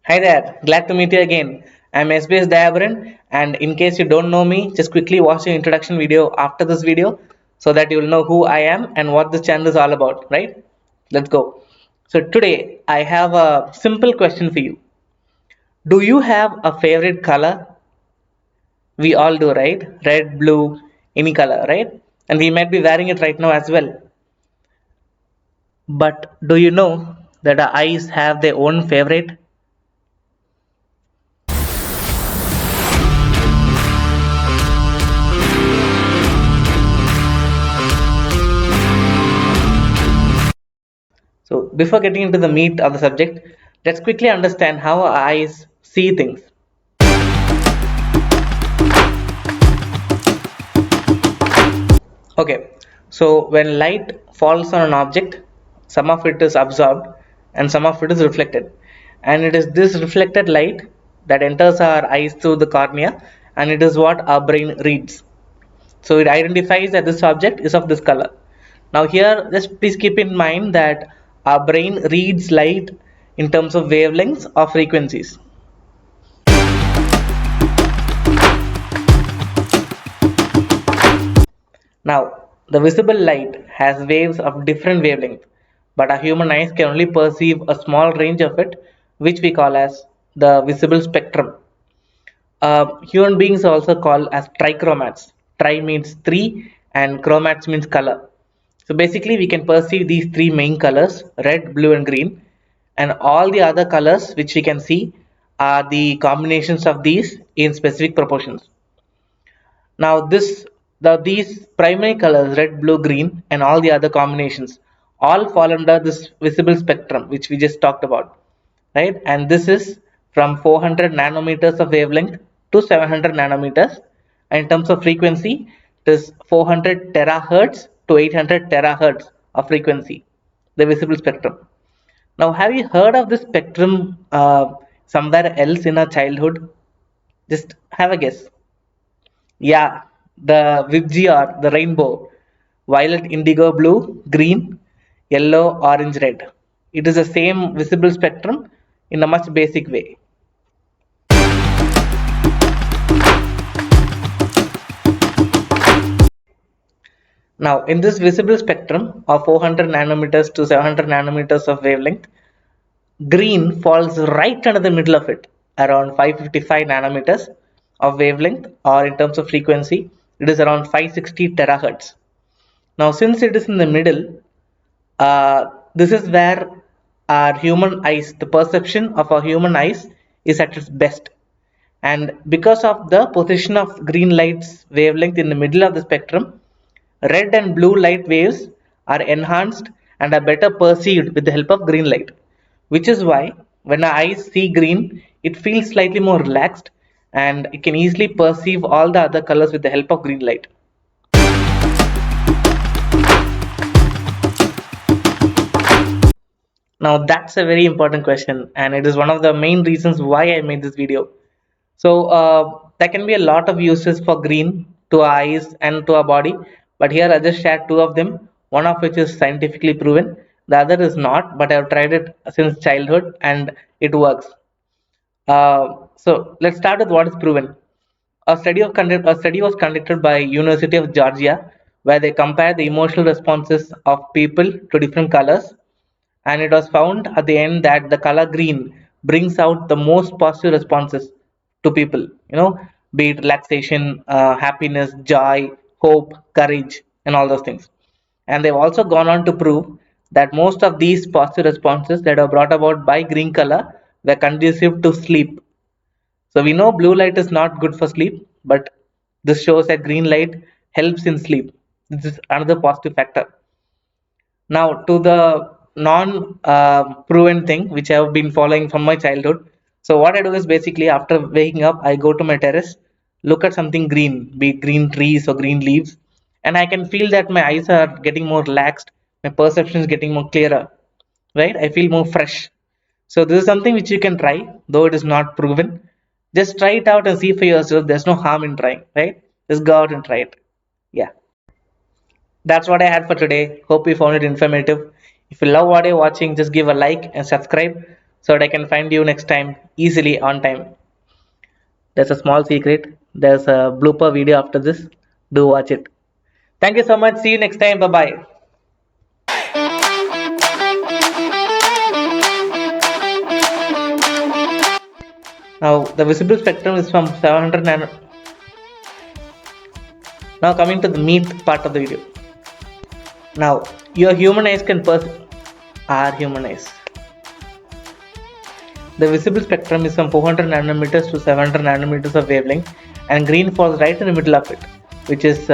Hi there, glad to meet you again. I'm SBS Dayaabaran, and in case you don't know me, just quickly watch the introduction video after this video so that you'll know who I am and what this channel is all about, right? Let's go. So, today I have a simple question for you. Do you have a favorite color? We all do, right? Red, blue, any color, right? And we might be wearing it right now as well. But do you know that our eyes have their own favorite? So, before getting into the meat of the subject, let's quickly understand how our eyes see things. Okay, so when light falls on an object, some of it is absorbed and some of it is reflected. And it is this reflected light that enters our eyes through the cornea, and it is what our brain reads. So it identifies that this object is of this color. Now here, just please keep in mind that our brain reads light in terms of wavelengths or frequencies. Now, the visible light has waves of different wavelength, but our human eyes can only perceive a small range of it, which we call as the visible spectrum. Human beings are also called as trichromats. Tri means three, and chromats means color. So basically, we can perceive these three main colors: red, blue, and green, and all the other colors which we can see are the combinations of these in specific proportions. Now these primary colors red, blue, green and all the other combinations all fall under this visible spectrum which we just talked about, right? And this is from 400 nanometers of wavelength to 700 nanometers. And in terms of frequency, it is 400 terahertz to 800 terahertz of frequency, the visible spectrum. Now, have you heard of this spectrum somewhere else in our childhood? Just have a guess. Yeah, the Vibgyor, the rainbow, violet, indigo, blue, green, yellow, orange, red. It is the same visible spectrum in a much basic way. Now, in this visible spectrum of 400 nanometers to 700 nanometers of wavelength, green falls right under the middle of it, around 555 nanometers of wavelength, or in terms of frequency, it is around 560 terahertz. Now, since it is in the middle, this is where our human eyes, the perception of our human eyes is at its best. And because of the position of green light's wavelength in the middle of the spectrum, red and blue light waves are enhanced and are better perceived with the help of green light. Which is why when our eyes see green, it feels slightly more relaxed and it can easily perceive all the other colors with the help of green light. Now that's a very important question, and it is one of the main reasons why I made this video. So there can be a lot of uses for green to our eyes and to our body, but here I just shared two of them. One of which is scientifically proven, the other is not, but I've tried it since childhood and it works. So let's start with what is proven. A study was conducted by University of Georgia, where they compared the emotional responses of people to different colors, and it was found at the end that the color green brings out the most positive responses to people. Be it relaxation, happiness, joy, hope, courage, and all those things. And they've also gone on to prove that most of these positive responses that are brought about by green color were conducive to sleep. So we know blue light is not good for sleep, but this shows that green light helps in sleep. This is another positive factor. Now to the non proven thing which I have been following from my childhood. So what I do is basically after waking up, I go to my terrace, look at something green, be it green trees or green leaves, and I can feel that my eyes are getting more relaxed, my perception is getting more clearer, right? I feel more fresh. So this is something which you can try, though it is not proven. Just try it out and see for yourself. There's no harm in trying, right? Just go out and try it. Yeah. That's what I had for today. Hope you found it informative. If you love what you're watching, just give a like and subscribe so that I can find you next time easily on time. There's a small secret. There's a blooper video after this. Do watch it. Thank you so much. See you next time. Bye bye. Now the visible spectrum is from 700 nano. Now coming to the meat part of the video. Now your human eyes can perceive our human eyes. The visible spectrum is from 400 nanometers to 700 nanometers of wavelength, and green falls right in the middle of it, which is